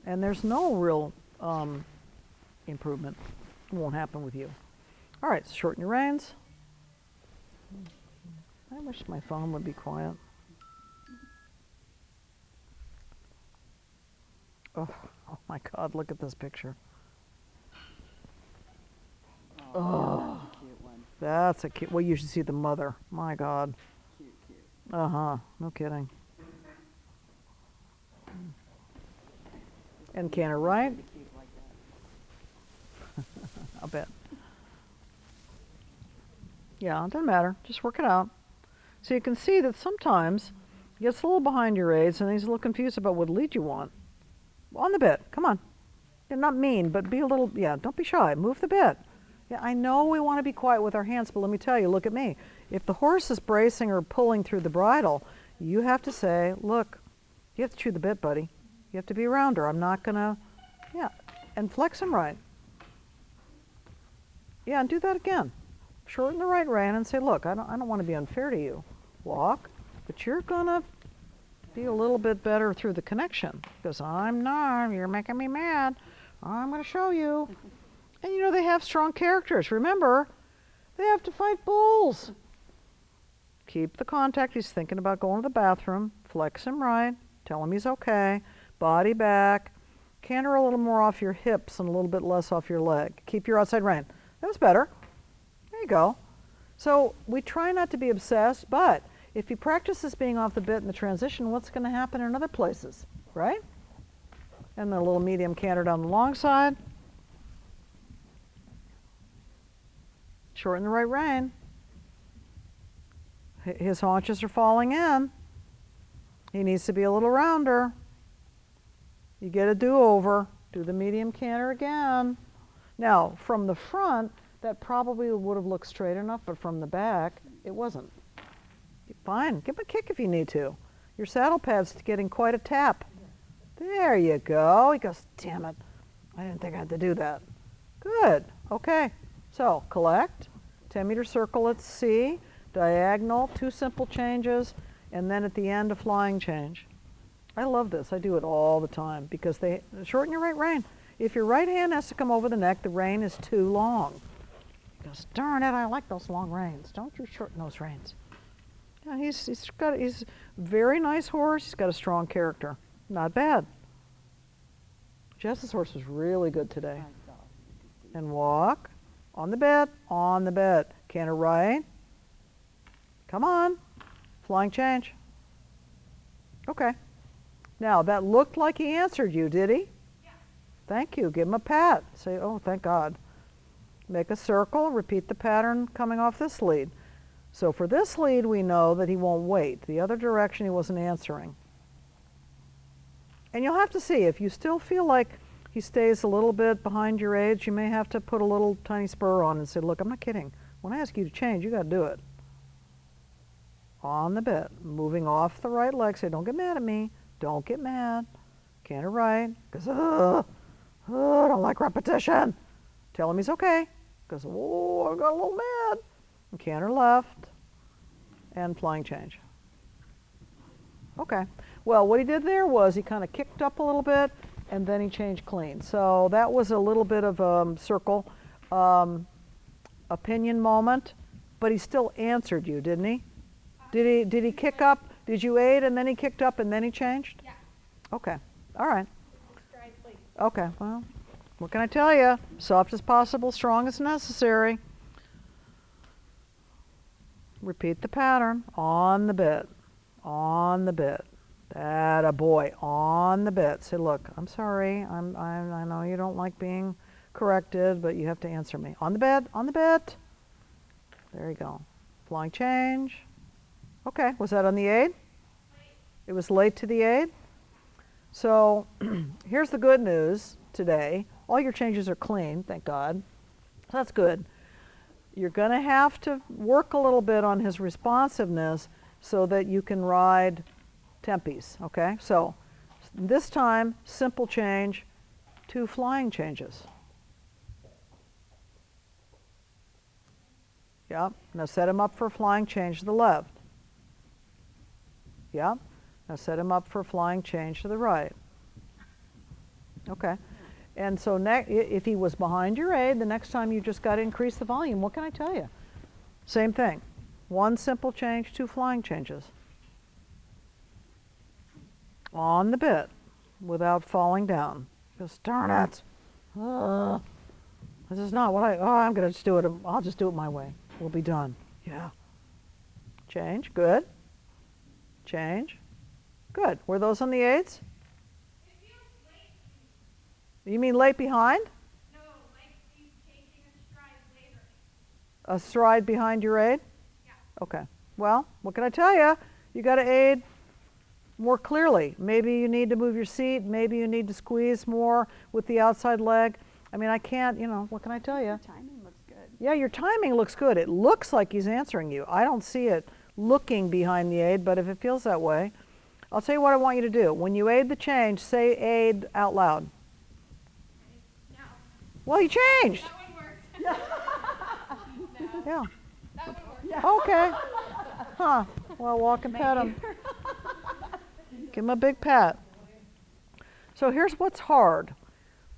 And there's no real improvement. It won't happen with you. All right, shorten your reins. I wish my phone would be quiet. Oh my God, look at this picture. Oh, that's a cute one. That's a cute, well, you should see the mother. My God. Cute, cute. Uh-huh, no kidding. And canter right. I'll bet. Yeah, it doesn't matter. Just work it out. So you can see that sometimes he gets a little behind your aids and he's a little confused about what lead you want. On the bit. Come on. You're not mean, but be a little, yeah, don't be shy. Move the bit. Yeah, I know we want to be quiet with our hands, but let me tell you, look at me. If the horse is bracing or pulling through the bridle, you have to say, look, you have to chew the bit, buddy. You have to be around her. I'm not going to, yeah, and flex him right. Yeah, and do that again. Shorten the right rein and say, look, I don't want to be unfair to you. Walk, but you're going to be a little bit better through the connection because I'm not, you're making me mad. I'm going to show you. And you know, they have strong characters. Remember, they have to fight bulls. Keep the contact. He's thinking about going to the bathroom. Flex him right. Tell him he's okay. Body back. Canter a little more off your hips and a little bit less off your leg. Keep your outside rein. That was better. There you go. So we try not to be obsessed, but if he practices being off the bit in the transition, what's going to happen in other places, right? And then a little medium canter down the long side. Shorten the right rein. His haunches are falling in. He needs to be a little rounder. You get a do-over. Do the medium canter again. Now, from the front, that probably would have looked straight enough, but from the back, it wasn't. Fine, give him a kick if you need to. Your saddle pad's getting quite a tap. There you go. He goes, damn it, I didn't think I had to do that. Good, okay. So, collect, 10-meter circle at C, diagonal, 2 simple changes, and then at the end, a flying change. I love this. I do it all the time because they shorten your right rein. If your right hand has to come over the neck, the rein is too long. He goes, darn it, I like those long reins. Don't you shorten those reins. Yeah, he's a very nice horse. He's got a strong character. Not bad. Jess's horse was really good today. And walk. On the bit, on the bit. Canter right. Come on. Flying change. Okay. Now, that looked like he answered you, did he? Yeah. Thank you. Give him a pat. Say, oh, thank God. Make a circle. Repeat the pattern coming off this lead. So for this lead, we know that he won't wait. The other direction, he wasn't answering. And you'll have to see, if you still feel like he stays a little bit behind your age, you may have to put a little tiny spur on and say, look, I'm not kidding. When I ask you to change, you got to do it. On the bit, moving off the right leg. Say, don't get mad at me. Don't get mad. Canter right. Because, I don't like repetition. Tell him he's okay. Because, oh, I got a little mad. And canter left. And flying change. Okay. Well, what he did there was he kind of kicked up a little bit, and then he changed clean. So that was a little bit of a circle opinion moment, but he still answered you, didn't he? Did he kick up? Did you aid and then he kicked up and then he changed? Yeah. Okay. All right. Stride, please. Okay. Well, what can I tell you? Soft as possible, strong as necessary. Repeat the pattern. On the bit. On the bit. That a boy. On the bit. Say, look, I'm sorry. I know you don't like being corrected, but you have to answer me. On the bit. On the bit. There you go. Flying change. Okay. Was that on the aid? It was late to the aid. So here's the good news today. All your changes are clean, thank God. So that's good. You're going to have to work a little bit on his responsiveness so that you can ride tempis, okay? So this time, simple change, 2 flying changes. Yep. Now set him up for a flying change to the left. Yep. Now set him up for a flying change to the right. Okay. And so if he was behind your aid, the next time you just got to increase the volume. What can I tell you? Same thing. One simple change, two flying changes. On the bit without falling down. Just darn it. This is not what I'm going to just do it. I'll just do it my way. We'll be done. Yeah. Change. Good. Change. Good. Were those on the aids? You mean late behind? No, like he's taking a stride later. A stride behind your aid? Yeah. Okay. Well, what can I tell you? You got to aid more clearly. Maybe you need to move your seat. Maybe you need to squeeze more with the outside leg. I mean, I can't, what can I tell you? Your timing looks good. Yeah, your timing looks good. It looks like he's answering you. I don't see it looking behind the aid, but if it feels that way, I'll tell you what I want you to do. When you aid the change, say aid out loud. No. Well, you changed. That one worked. Yeah. No. Yeah. That one worked. Yeah. Okay. Huh. Well, walk and pet him. Give him a big pat. So here's what's hard.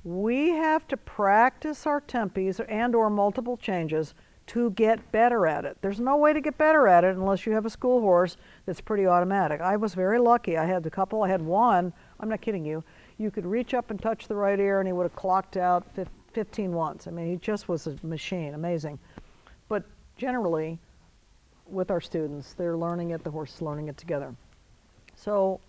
We have to practice our tempis and or multiple changes to get better at it. There's no way to get better at it unless you have a school horse that's pretty automatic. I was very lucky. I had a couple. I had one. I'm not kidding you. You could reach up and touch the right ear and he would have clocked out 15 once. I mean, he just was a machine. Amazing. But generally, with our students, they're learning it. The horse is learning it together. So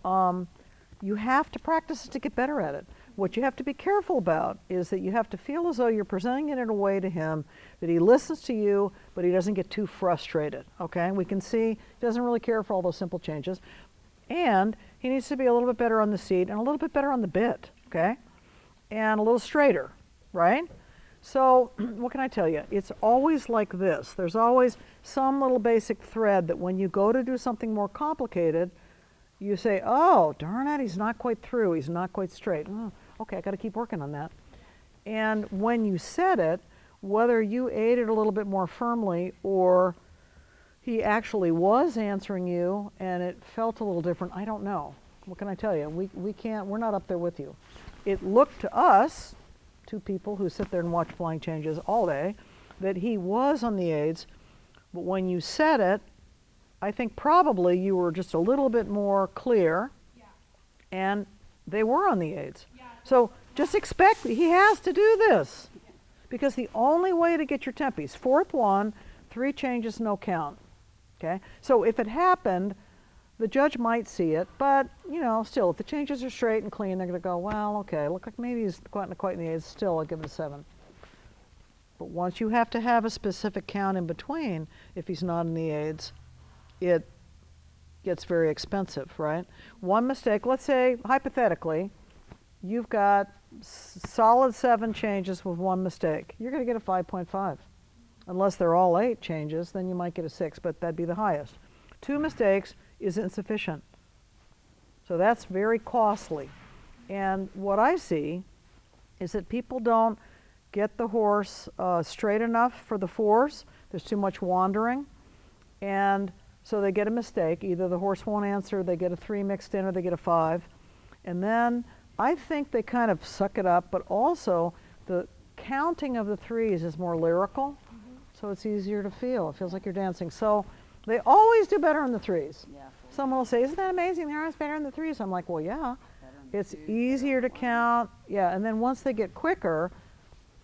you have to practice it to get better at it. What you have to be careful about is that you have to feel as though you're presenting it in a way to him that he listens to you, but he doesn't get too frustrated, okay? We can see he doesn't really care for all those simple changes. And he needs to be a little bit better on the seat and a little bit better on the bit, okay? And a little straighter, right? So what can I tell you? It's always like this. There's always some little basic thread that when you go to do something more complicated, you say, oh, darn it, he's not quite through. He's not quite straight. Oh, okay, I got to keep working on that. And when you said it, whether you aided a little bit more firmly or he actually was answering you and it felt a little different, I don't know. What can I tell you? We're not up there with you. It looked to us, two people who sit there and watch flying changes all day, that he was on the aids, but when you said it, I think probably you were just a little bit more clear, Yeah. and they were on the aids. Yeah. So just expect he has to do this, because the only way to get your tempis, fourth one, 3 changes, no count. Okay. So if it happened, the judge might see it, but still, if the changes are straight and clean, they're going to go, well, okay, look like maybe he's quite in the aids. Still, I'll give it a 7. But once you have to have a specific count in between, if he's not in the aids, it gets very expensive, right? One mistake, let's say, hypothetically, you've got solid 7 changes with one mistake. You're going to get a 5.5. Unless they're all 8 changes, then you might get a 6, but that'd be the highest. 2 mistakes is insufficient. So that's very costly. And what I see is that people don't get the horse straight enough for the 4s. There's too much wandering. And so they get a mistake. Either the horse won't answer, they get a 3 mixed in, or they get a 5. And then I think they kind of suck it up, but also the counting of the 3s is more lyrical, so it's easier to feel. It feels like you're dancing. So they always do better on the 3s. Yeah, Someone will say, isn't that amazing? They're always better on the 3s. I'm like, well, yeah. It's easier to count. Yeah, and then once they get quicker,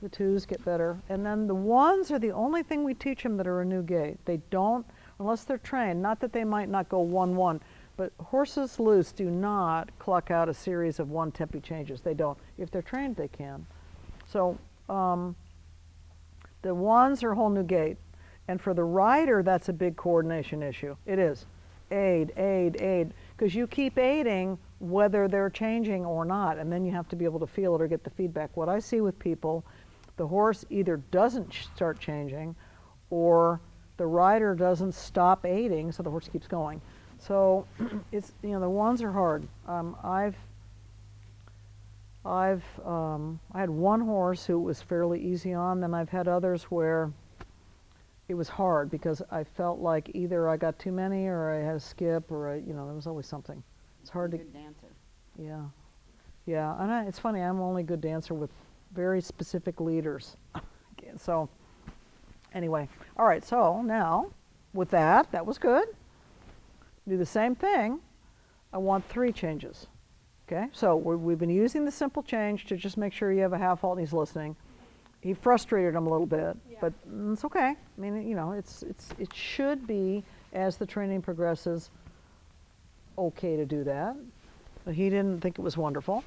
the 2s get better. And then the 1s are the only thing we teach them that are a new gait. They don't, unless they're trained, not that they might not go 1-1, but horses loose do not cluck out a series of 1 tempi changes. They don't. If they're trained, they can. So the 1s are a whole new gait. And for the rider, that's a big coordination issue. It is. Aid, aid, aid. Because you keep aiding whether they're changing or not, and then you have to be able to feel it or get the feedback. What I see with people, the horse either doesn't start changing or the rider doesn't stop aiding, so the horse keeps going. So it's, the 1s are hard. I had one horse who was fairly easy on, then I've had others where it was hard because I felt like either I got too many or I had a skip or there was always something. It's hard to. Good dancer. Yeah. Yeah, and it's funny, I'm only a good dancer with very specific leaders. So, anyway, all right, so now with that was good. Do the same thing. I want 3 changes. Okay, so we've been using the simple change to just make sure you have a half halt and he's listening. He frustrated him a little bit, but it's okay. I mean, you know, it should be, as the training progresses, okay to do that. But he didn't think it was wonderful.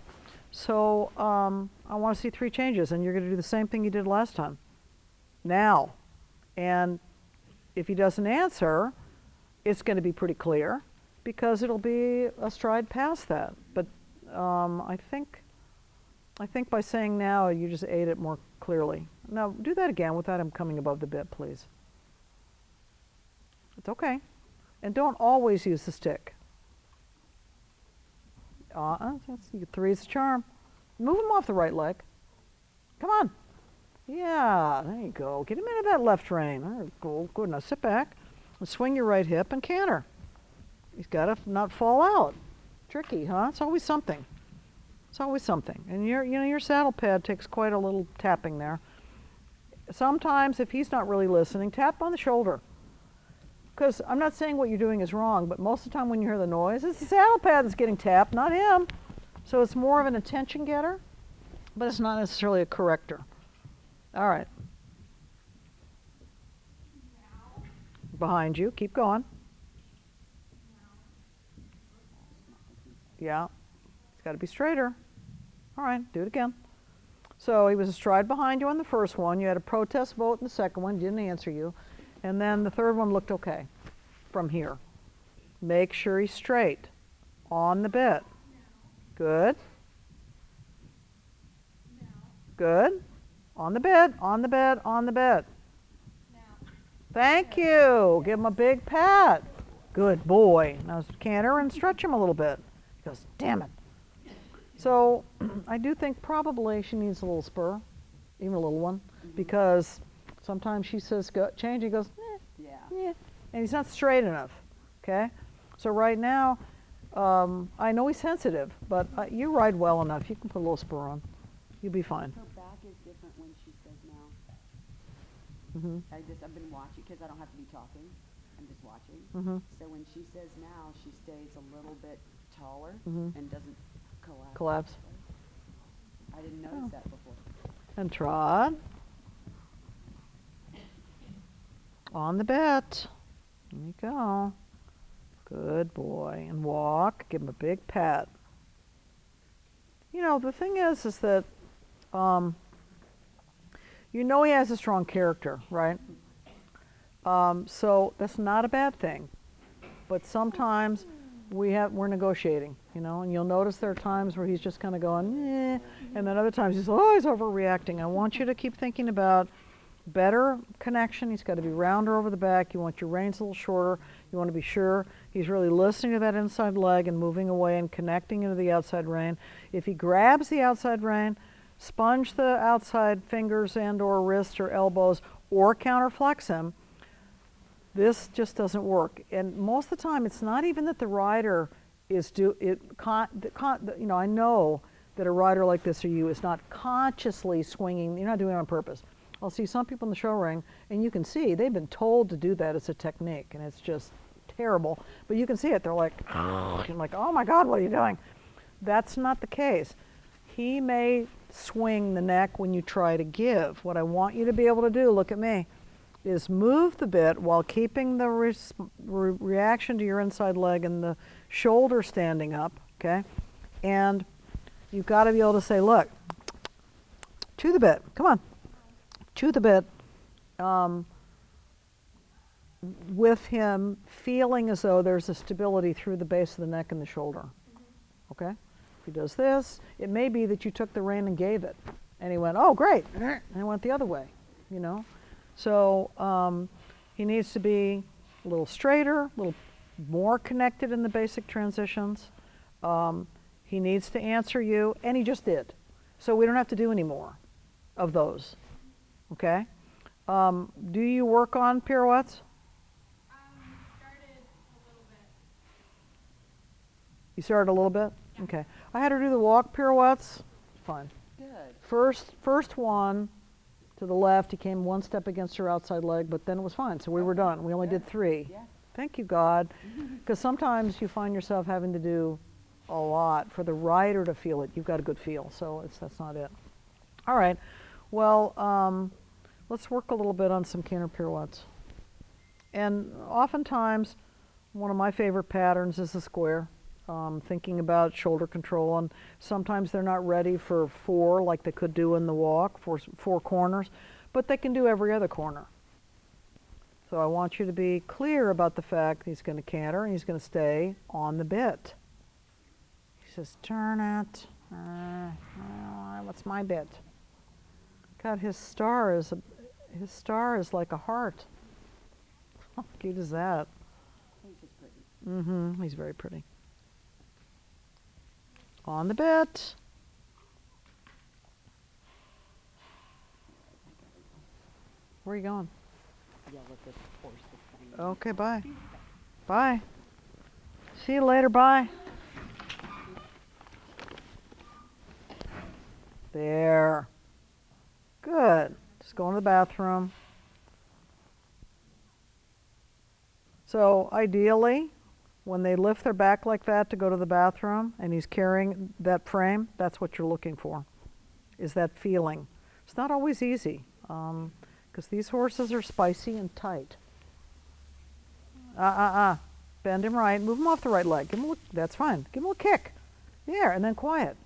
So I want to see 3 changes, and you're going to do the same thing you did last time. Now, and if he doesn't answer, it's going to be pretty clear because it'll be a stride past that. But I think by saying now, you just ate it more clearly. Now, do that again without him coming above the bit, please. It's okay. And don't always use the stick. 3 is the charm. Move him off the right leg. Come on. Yeah, there you go. Get him into that left rein. There you go. Good. Now sit back and swing your right hip and canter. He's got to not fall out. Tricky, huh? It's always something. It's always something. And your saddle pad takes quite a little tapping there. Sometimes, if he's not really listening, tap on the shoulder. Because I'm not saying what you're doing is wrong, but most of the time when you hear the noise, it's the saddle pad that's getting tapped, not him. So it's more of an attention getter, but it's not necessarily a corrector. All right. Now. Behind you. Keep going. Yeah. It's got to be straighter. All right. Do it again. So he was a stride behind you on the first one. You had a protest vote in the second one. Didn't answer you. And then the third one looked okay from here. Make sure he's straight on the bit. Good. Good. On the bit, on the bit, on the bit. Thank you. Give him a big pat. Good boy. Now canter and stretch him a little bit. He goes, damn it. So I do think probably she needs a little spur, even a little one, because sometimes she says go, change, he goes, yeah, and he's not straight enough, okay? So right now, I know he's sensitive, but you ride well enough. You can put a little spur on. You'll be fine. Her back is different when she says now. I've been watching, because I don't have to be talking. I'm just watching. So when she says now, she stays a little bit taller and doesn't collapse. I didn't notice that before. And trot. On the bit. There you go. Good boy. And walk. Give him a big pat. You know, the thing is that you know he has a strong character, right? So that's not a bad thing. But sometimes we're negotiating, you know, and you'll notice there are times where he's just kind of going, eh, and then other times he's always overreacting. I want you to keep thinking about better connection. He's got to be rounder over the back. You want your reins a little shorter. You want to be sure he's really listening to that inside leg and moving away and connecting into the outside rein. If he grabs the outside rein, sponge the outside fingers and or wrists or elbows or counterflex him. This just doesn't work. And most of the time, it's not even that the rider is I know that a rider like this or you is not consciously swinging. You're not doing it on purpose. I'll see some people in the show ring, and you can see they've been told to do that as a technique, and it's just terrible. But you can see it. They're like, you're like, oh my God, what are you doing? That's not the case. He may swing the neck when you try to give. What I want you to be able to do, look at me, is move the bit while keeping the reaction to your inside leg and the shoulder standing up, okay? And you've got to be able to say, look, to the bit, come on, to the bit, with him feeling as though there's a stability through the base of the neck and the shoulder, okay? If he does this, it may be that you took the rein and gave it, and he went, oh, great, and he went the other way, you know? So he needs to be a little straighter, a little more connected in the basic transitions. He needs to answer you, and he just did. So we don't have to do any more of those, okay? Do you work on pirouettes? Started a little bit. You started a little bit? Okay. I had her do the walk pirouettes. Fine. Good. First one to the left, he came one step against her outside leg, but then it was fine. So we were done. We only did 3. Yeah. Thank you, God. Because sometimes you find yourself having to do a lot for the rider to feel it. You've got a good feel, so that's not it. All right. Well, let's work a little bit on some canter pirouettes. And oftentimes, one of my favorite patterns is the square. Thinking about shoulder control, and sometimes they're not ready for 4 like they could do in the walk, 4 corners, but they can do every other corner. So I want you to be clear about the fact he's going to canter and he's going to stay on the bit. He says, turn it. What's my bit? God, his star is like a heart. How cute is that? He's just pretty. Mm-hmm. He's very pretty. On the bit. Where are you going? Yell at this horse that's saying. Okay, bye. Bye. See you later, bye. There. Good. Just go in the bathroom. So ideally, when they lift their back like that to go to the bathroom and he's carrying that frame, that's what you're looking for, is that feeling. It's not always easy, because these horses are spicy and tight. Bend him right, move him off the right leg. Give him that's fine. Give him a kick. There, and then quiet.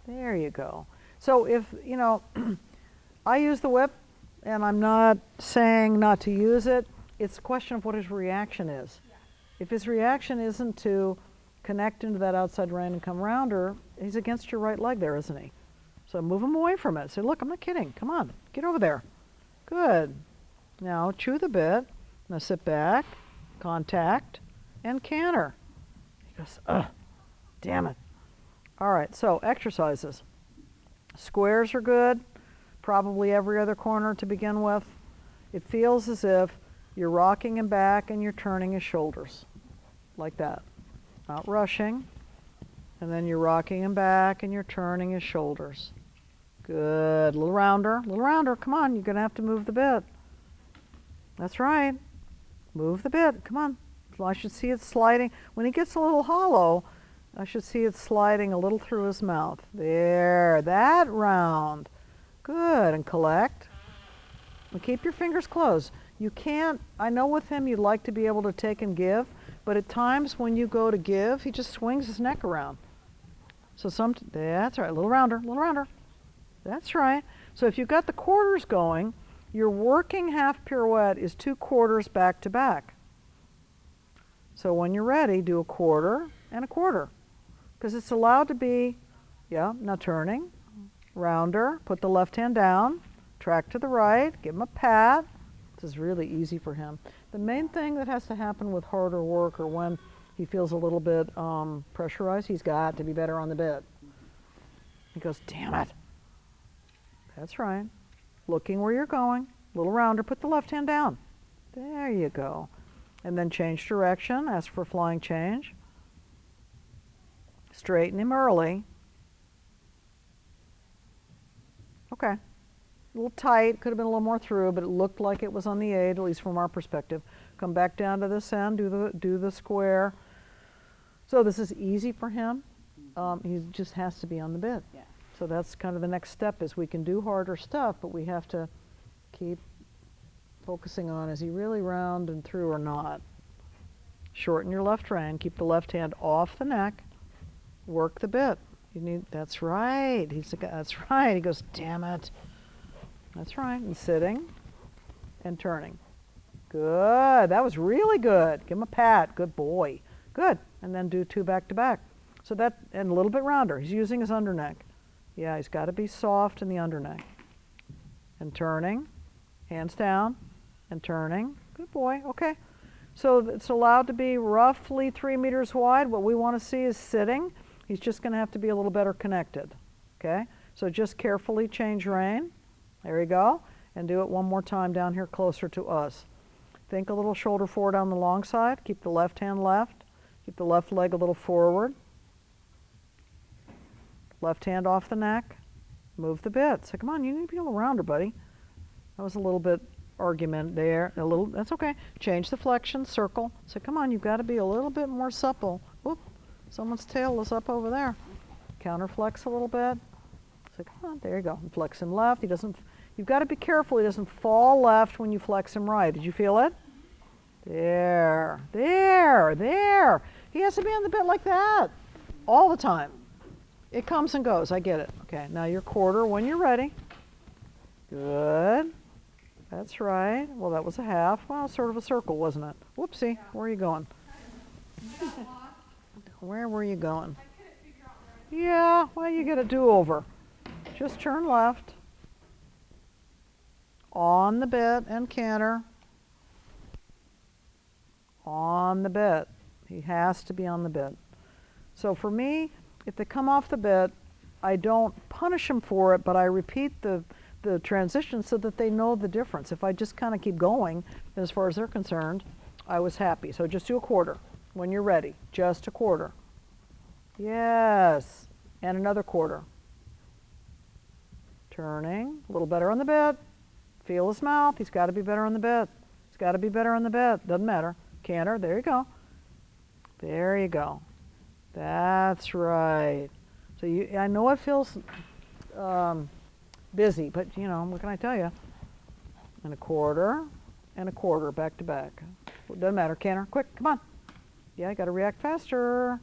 There you go. So if, I use the whip, and I'm not saying not to use it. It's a question of what his reaction is. If his reaction isn't to connect into that outside rein and come rounder, he's against your right leg there, isn't he? So move him away from it. Say, look, I'm not kidding. Come on, get over there. Good. Now chew the bit. Now sit back, contact, and canter. He goes, ugh, damn it. All right, so exercises. Squares are good, probably every other corner to begin with. It feels as if you're rocking him back and you're turning his shoulders, like that. Not rushing. And then you're rocking him back and you're turning his shoulders. Good. Little rounder. Come on, you're going to have to move the bit. That's right. Move the bit. Come on. I should see it sliding. When he gets a little hollow, I should see it sliding a little through his mouth. There. That round. Good. And collect. And keep your fingers closed. You can't, I know with him you'd like to be able to take and give, but at times when you go to give, he just swings his neck around. So that's right, little rounder. That's right. So if you've got the quarters going, your working half pirouette is 2 quarters back to back. So when you're ready, do a quarter and a quarter. Because it's allowed to be, now turning, rounder, put the left hand down, track to the right, give him a pat. This is really easy for him. The main thing that has to happen with harder work or when he feels a little bit pressurized, he's got to be better on the bit. He goes, damn it. That's right. Looking where you're going. Little rounder, put the left hand down. There you go. And then change direction, ask for flying change. Straighten him early. Okay. A little tight, could have been a little more through, but it looked like it was on the 8, at least from our perspective. Come back down to this end, do the square. So this is easy for him. He just has to be on the bit. Yeah. So that's kind of the next step is we can do harder stuff, but we have to keep focusing on, is he really round and through or not? Shorten your left rein, keep the left hand off the neck, work the bit. That's right. That's right. He goes, damn it. That's right. And sitting and turning. Good. That was really good. Give him a pat. Good boy. Good. And then do 2 back to back. So that, and a little bit rounder. He's using his underneck. Yeah, he's got to be soft in the underneck. And turning. Hands down. And turning. Good boy. Okay. So it's allowed to be roughly 3 meters wide. What we want to see is sitting. He's just going to have to be a little better connected. Okay? So just carefully change rein. There you go. And do it one more time down here closer to us. Think a little shoulder forward on the long side. Keep the left hand left. Keep the left leg a little forward. Left hand off the neck. Move the bit. Say, come on, you need to be a little rounder, buddy. That was a little bit argument there. That's okay. Change the flexion, circle. Say, come on, you've got to be a little bit more supple. Whoop, someone's tail is up over there. Counterflex a little bit. Say, come on, there you go. Flex him left. You've got to be careful he doesn't fall left when you flex him right. Did you feel it? There. He has to be on the bit like that all the time. It comes and goes. I get it. Okay, now your quarter when you're ready. Good. That's right. Well, that was a half. Well, sort of a circle, wasn't it? Whoopsie. Where are you going? Where were you going? Yeah, well, you get a do-over. Just turn left. On the bit and canter. On the bit. He has to be on the bit. So for me, if they come off the bit, I don't punish them for it, but I repeat the transition so that they know the difference. If I just kind of keep going, as far as they're concerned, I was happy. So just do a quarter when you're ready. Just a quarter. Yes. And another quarter. Turning. A little better on the bit. Feel his mouth. He's got to be better on the bit. He's got to be better on the bit. Doesn't matter. Canter. There you go. There you go. That's right. So I know it feels busy, but you know, what can I tell you? And a quarter, back to back. Well, doesn't matter. Canter. Quick, come on. Yeah, I got to react faster.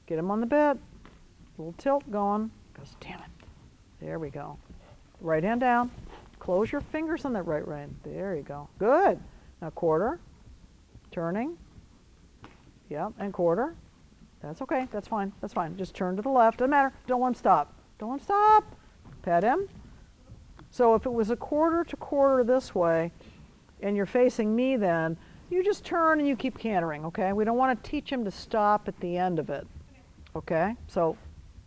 Get him on the bit. Little tilt going. Goes, damn it. There we go. Right hand down. Close your fingers on that right rein. There you go. Good. Now quarter. Turning. Yep, and quarter. That's okay. That's fine. That's fine. Just turn to the left. Doesn't matter. Don't want him stop. Don't want him stop. Pat him. So if it was a quarter to quarter this way, and you're facing me then, you just turn and you keep cantering, okay? We don't want to teach him to stop at the end of it, okay? So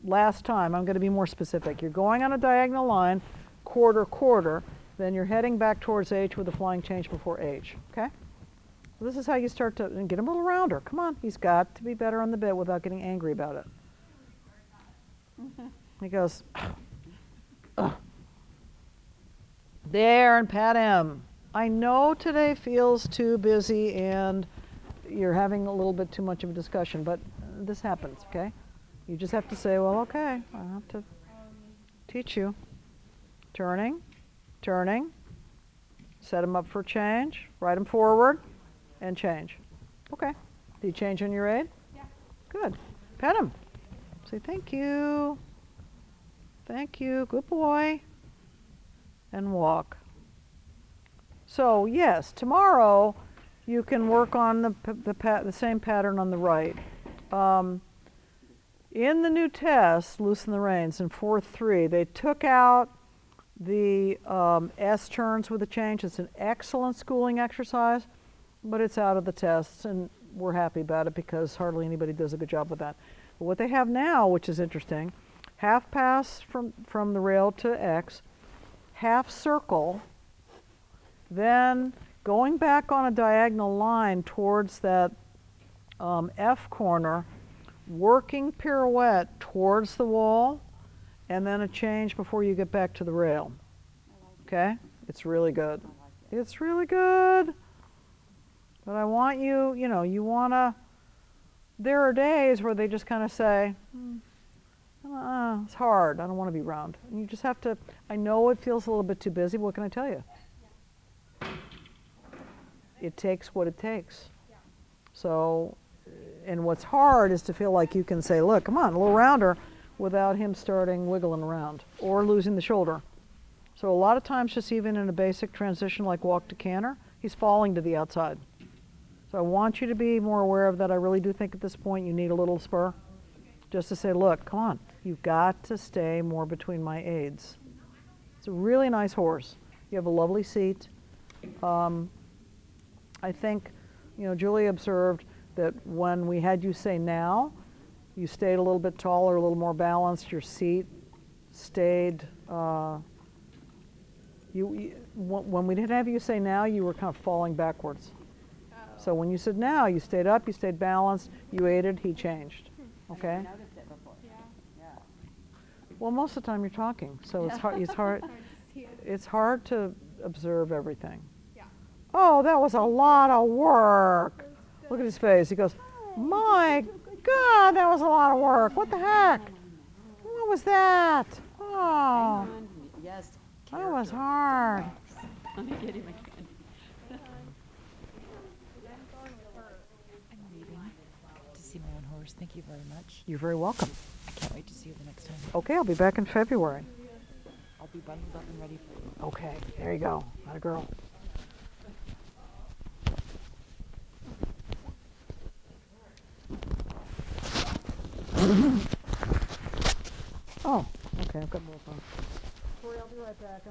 last time, I'm going to be more specific. You're going on a diagonal line, quarter, quarter, then you're heading back towards H with a flying change before H, okay? This is how you start to get him a little rounder. Come on, he's got to be better on the bit without getting angry about it. He goes, ugh. There, and pat him. I know today feels too busy and you're having a little bit too much of a discussion, but this happens, okay? You just have to say, well, okay, I have to teach you. Turning, turning. Set him up for change. Ride him forward and change. Okay. Did you change on your aid? Yeah. Good. Pet him. Say thank you. Thank you. Good boy. And walk. So yes, tomorrow you can work on the same pattern on the right. In the new test, Loosen the Reins, in 4.3, they took out the S turns with a change. It's an excellent schooling exercise, but it's out of the tests, and we're happy about it because hardly anybody does a good job with that. But what they have now, which is interesting, half pass from the rail to X, half circle, then going back on a diagonal line towards that F corner, working pirouette towards the wall, and then a change before you get back to the rail. Okay? It's really good. It's really good. But I want you, you know, you want to, there are days where they just kind of say, it's hard, I don't want to be round. And you just have to, I know it feels a little bit too busy, but what can I tell you? It takes what it takes. So, and what's hard is to feel like you can say, look, come on, a little rounder, without him starting wiggling around or losing the shoulder. So a lot of times, just even in a basic transition like walk to canter, he's falling to the outside. So I want you to be more aware of that. I really do think at this point you need a little spur. Just to say, look, come on, you've got to stay more between my aids. It's a really nice horse. You have a lovely seat. I think, you know, Julie observed that when we had you say now, you stayed a little bit taller, a little more balanced. Your seat stayed, when we didn't have you say now, you were kind of falling backwards. Oh. So when you said now, you stayed up, you stayed balanced, you aided, he changed. Okay? I never noticed it before. Yeah. Yeah. Well, most of the time you're talking, so it's hard. It's hard to observe everything. Yeah. Oh, that was a lot of work. Look at his face. He goes, my God, that was a lot of work. What the heck? What was that? Hang Oh, on. Yes. that was character. hard. Let me get him a candy. I'm leaving to see my own horse. Thank you very much. You're very welcome. I can't wait to see you the next time. Okay, I'll be back in February. I'll be bundled up and ready for you. Okay, there you go. Not a girl. Oh, okay, I've got more fun. Corey, I'll be right back.